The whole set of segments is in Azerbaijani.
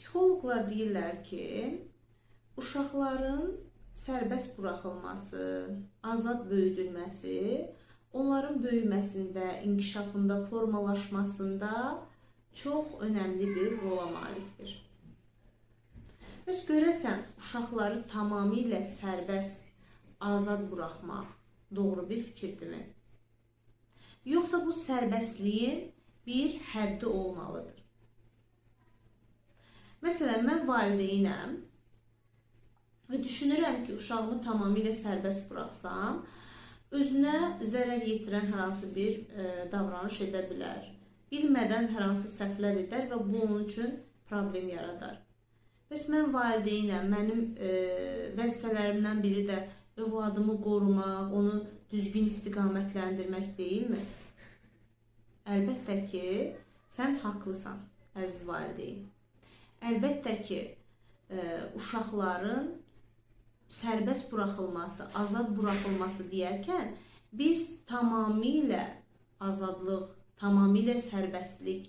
Psixoloqlar deyirlər ki, uşaqların sərbəst buraxılması, azad böyüdülməsi, onların böyüməsində, inkişafında, formalaşmasında çox önəmli bir rola malikdir. Bəs görəsən, uşaqları tamamilə sərbəst, azad buraxmaq doğru bir fikirdirmi? Yoxsa bu sərbəstliyin bir həddi olmalıdır? Məsələn, mən valideynəm və düşünürəm ki, uşağımı tamamilə sərbəst buraxsam, özünə zərər yetirən hər hansı bir davranış edə bilər. Bilmədən hər hansı səhvlər edər və bu onun üçün problem yaradar. Bəs mən valideynəm, mənim vəzifələrimdən biri də övladımı qorumaq, onu düzgün istiqamətləndirmək deyilmi? Əlbəttə ki, sən haqlısan, əziz valideyn. Əlbəttə ki, uşaqların sərbəst buraxılması, azad buraxılması deyərkən biz tamamilə azadlıq, tamamilə sərbəstlik,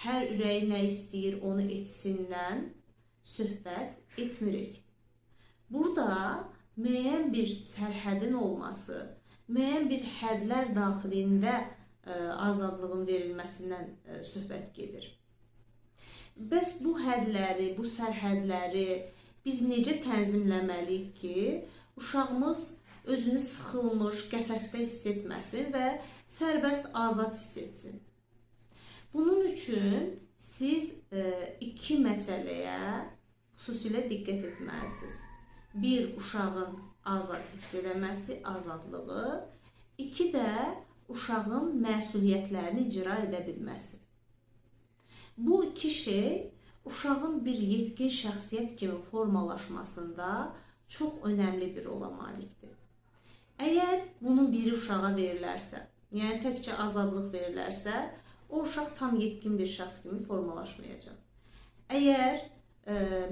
hər ürəyi nə istəyir onu etsinlər söhbət etmirik. Burada müəyyən bir sərhədin olması, müəyyən bir hədlər daxilində azadlığın verilməsindən söhbət gedir. Bəs bu hədləri, bu sərhədləri biz necə tənzimləməliyik ki, uşağımız özünü sıxılmış, qəfəsdə hiss etməsin və sərbəst, azad hiss etsin? Bunun üçün siz iki məsələyə xüsusilə diqqət etməlisiniz. Bir, uşağın azad hiss eləməsi, azadlığı. İki də, uşağın məsuliyyətlərini icra edə bilməsi. Bu iki şey uşağın bir yetkin şəxsiyyət kimi formalaşmasında çox önəmli bir rola malikdir. Əgər bunun biri uşağa verilərsə, yəni təkcə azadlıq verilərsə, o uşaq tam yetkin bir şəxs kimi formalaşmayacaq. Əgər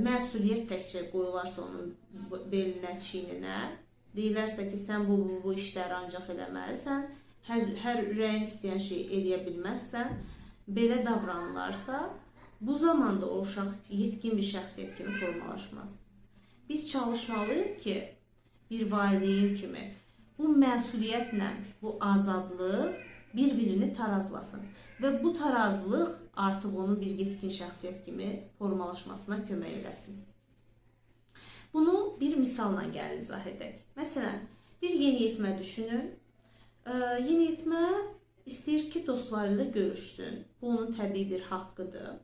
məsuliyyət təkcə qoyularsa onun belinə, çiyninə, deyilərsə ki, sən bu işləri ancaq eləməlisən, hər ürəyin istəyən şeyi eləyə bilməzsən, belə davranılarsa, bu zamanda o uşaq yetkin bir şəxsiyyət kimi formalaşmaz. Biz çalışmalıyıq ki, bir valideyn kimi bu məsuliyyətlə bu azadlıq bir-birini tarazlasın və bu tarazlıq artıq onun bir yetkin şəxsiyyət kimi formalaşmasına kömək eləsin. Bunu bir misalla gəlin izah edək. Məsələn, bir yeniyetmə düşünün. Yeniyetmə istəyir ki, dostlarıyla görüşsün. Bu onun təbii bir haqqıdır.